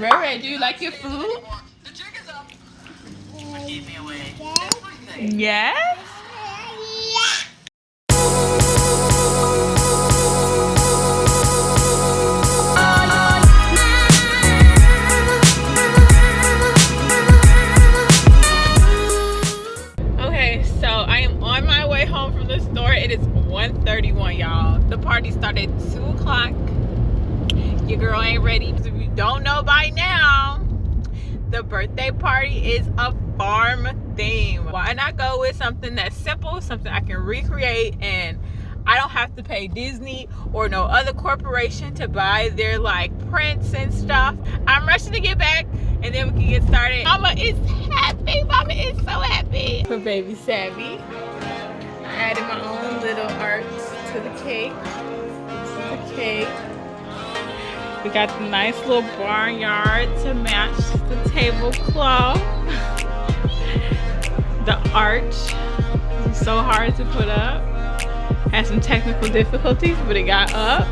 Ray Ray, do you like your food? Yes? Okay, so I am on my way home from the store. It is 1:31, y'all. The party started at 2 o'clock. Your girl ain't ready. If you don't know by now, the birthday party is a farm theme. Why not go with something that's simple, something I can recreate, and I don't have to pay Disney or no other corporation to buy their like prints and stuff. I'm rushing to get back and then we can get started. Mama is happy. Mama is so happy. For Baby Savvy, I added my own little art to the cake. This is the cake. We got the nice little barnyard to match the tablecloth. The arch is so hard to put up. Had some technical difficulties, but it got up.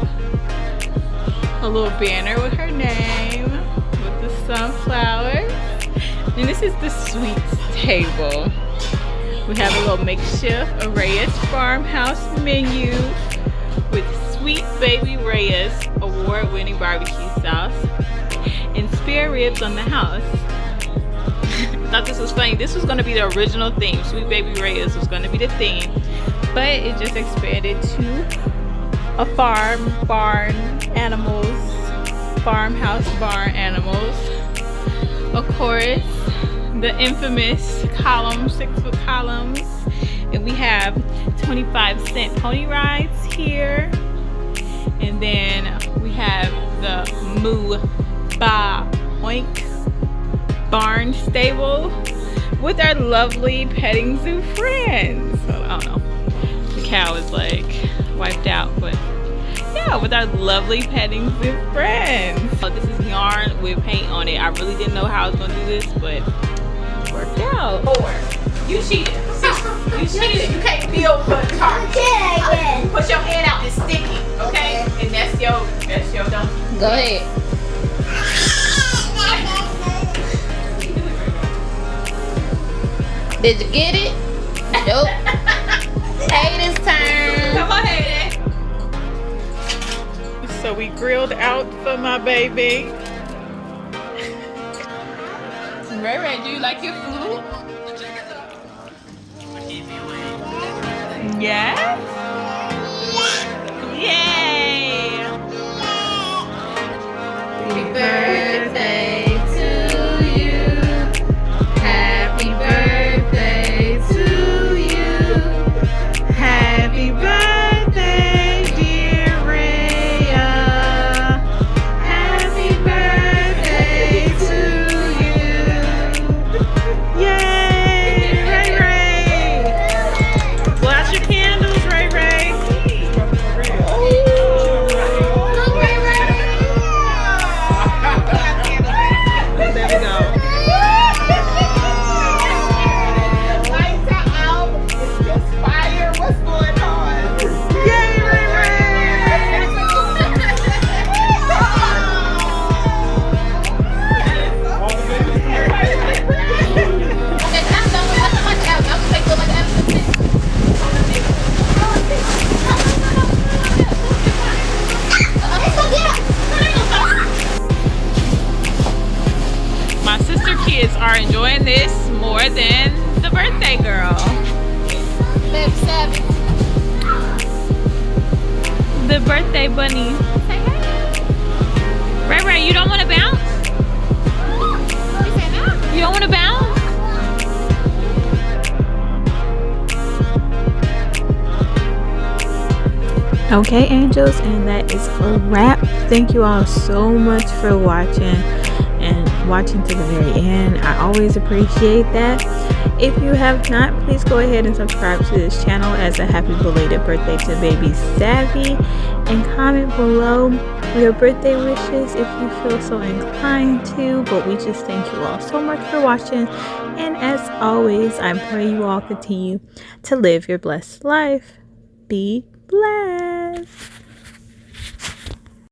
A little banner with her name, with the sunflowers. And this is the sweets table. We have a little makeshift Reyes farmhouse menu with Sweet Baby Reyes award-winning barbecue sauce and spare ribs on the house. I thought this was funny. This was going to be the original theme. Sweet Baby Reyes was going to be the theme, but it just expanded to a farmhouse barn animals. Of course, the infamous columns, 6-foot columns, and we have 25-cent pony rides here. And then we have the Moo Ba Oink barn stable with our lovely petting zoo friends. So, I don't know, the cow is like wiped out, but yeah, with our lovely petting zoo friends. So this is yarn with paint on it. I really didn't know how I was gonna do this, but it worked out. You cheated. You cheated. You can't feel the target. You put your hand out and stick it, okay? And that's your donkey. Go ahead. Did you get it? Nope. Hayden's turn. Come on, Hayden. So we grilled out for my baby. Ray Ray, do you like your food? Yes? Yay! Happy birthday to you. Happy birthday to you. Happy birthday, dear Raya. Happy birthday to you. Yay! Ray Ray! Blow out your candles, Ray Ray. There we go. Lights are out. It's just fire. What's going on? Yay, Ray Ray! My sister kids are enjoying this more than the birthday girl. BabySavvy's. The birthday bunny. Say hey. Ray Ray, you don't want to bounce? You say no? You don't want to bounce? Okay, angels, and that is a wrap. Thank you all so much for watching and watching to the very end. I always appreciate that. If you have not, please go ahead and subscribe to this channel as a happy belated birthday to Baby Savvy, and comment below your birthday wishes if you feel so inclined to. But we just thank you all so much for watching, and as always, I pray you all continue to live your blessed life. Be blessed.